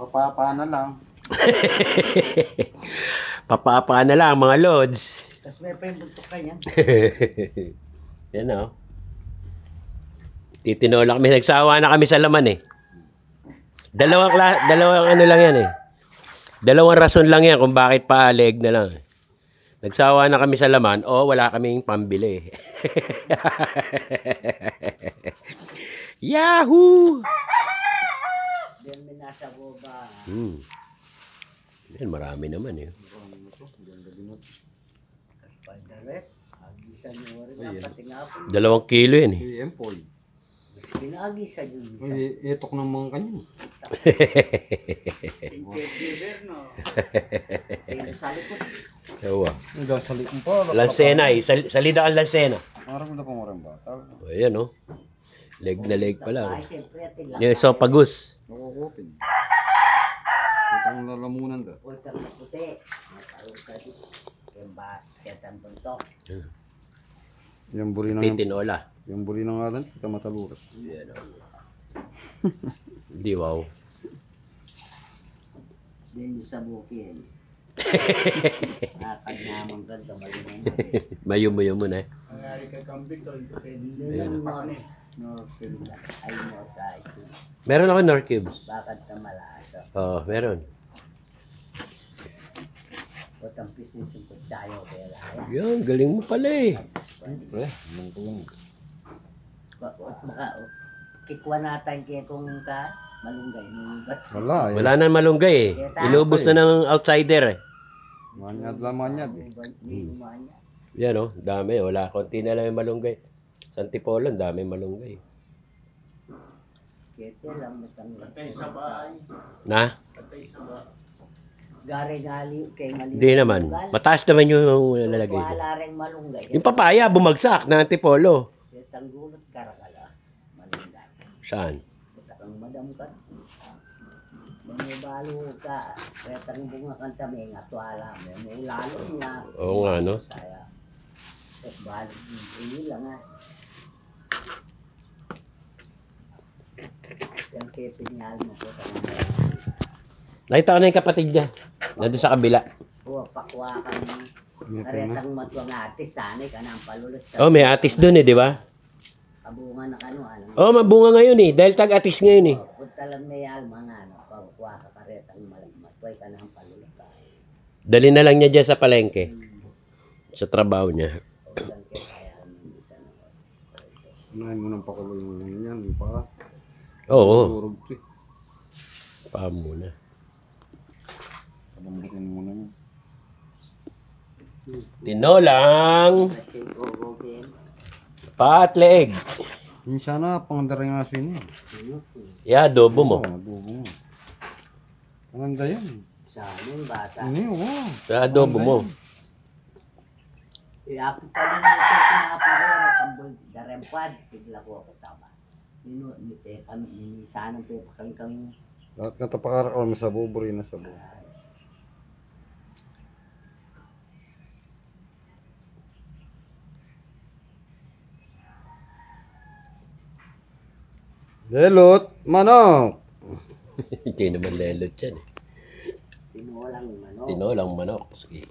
Papapa na lang. Papapa na lang mga lods. Tapos may pa yung buntok ka niyan. Yan o. Titinola kami. Nagsawa na kami sa laman eh. Dalawang ano lang yan eh. Dalawang rason lang yan kung bakit paalig na lang. Nagsawa na kami sa laman o wala kaming pambili. Yahoo! Diyan may nasa boba. Yan, marami naman eh. Pagdaret. Agisan nyo rin. Pati nga po. 2 kilo yan eh. Empoy. Mas pinaagisan yun. Itok ng mga kanya. Tingin sa likod. Yawa. Hanggang sa likong pa. Lansena eh. Salida ang lansena. Parang na pang orang bata. O yan o. Leg na leg pala. Ay, siyempre, atin lang. Yung sopagus. Nakukupin. Itang lalamunan ka. Ultang na puti. Matarong ka dito. Yung ba, ketang buntok. Yung buri ng Titinola. yung buri ng ngalan, kita mataluras. Yan o. Hindi wow. Din sa bukid. Nakag naman ganda, malimang. Mayo mo na eh. Nangyari kay Kambing to, hindi Ayan. lang Northfield. Ay, Northside. Meron ako Nor Cubes. Bakit na malaso? Oo, meron. O tampis yung singkot sayo, kaya lang. Yan, galing mo pala eh. Pre, nung tuwing. Baka, kikwa natin kaya kung ka, malunggay. Wala eh. Wala na malunggay eh. Inubos na ng outsider eh. Manyad lang manyad eh. Yan o, dami. Wala, konti na lang yung malunggay. Sa Antipolo, dami malunggay. Kete lang, matang. Na? Gari gali, kay mali. Hindi naman. Mataas naman yung lalagay ko. Wala rin malunggay. Yung papaya, bumagsak na Antipolo. Ketang gulot, karakala. Malunggay. Saan? Ketang madam ka. Mamibalo ka. Ketang bunga kang taming at wala. May lalo nga. Oo nga, no? Saya. At balik, hindi lang nga. Yung kipingal mo po sa mga. Nakita ko na yung kapatid niya. Nandun sa kabila. Huwag pakwa ka ng karetang matwang atis. Sanay ka na ang palulot. Oh, may atis dun eh, di ba? Kabunga na kano. Alam. Oh, mabunga ngayon eh. Dahil tag-atis ngayon eh. Punta lang may alma nga. Pakwa ka karetang matway ka na ang palulot. Dali na lang niya dyan sa palengke. Sa trabaho niya. Unahin mo ng pakulo yung yan. Yung paa. Oo. Turog to eh. Pa muna. Palambutin mo na yun. Tinolang pat leeg. Yung sana pangandaring asin yun. Yeah, adobo mo. Oo, adobo mo. Maganda yan. Sa amin, bata. Ano yun? Oo. Sa adobo mo. Iapit pa rin ito, pinapit ko, natambol, darempad, bigla ko ako tama. Nite kami, inisanang pa kami. Lahat ng tapakarak ko, may sabo, buri na sabo. Delot, manok! Hindi naman lelot yan eh. Tinolang manok. Tinolang manok. Sige.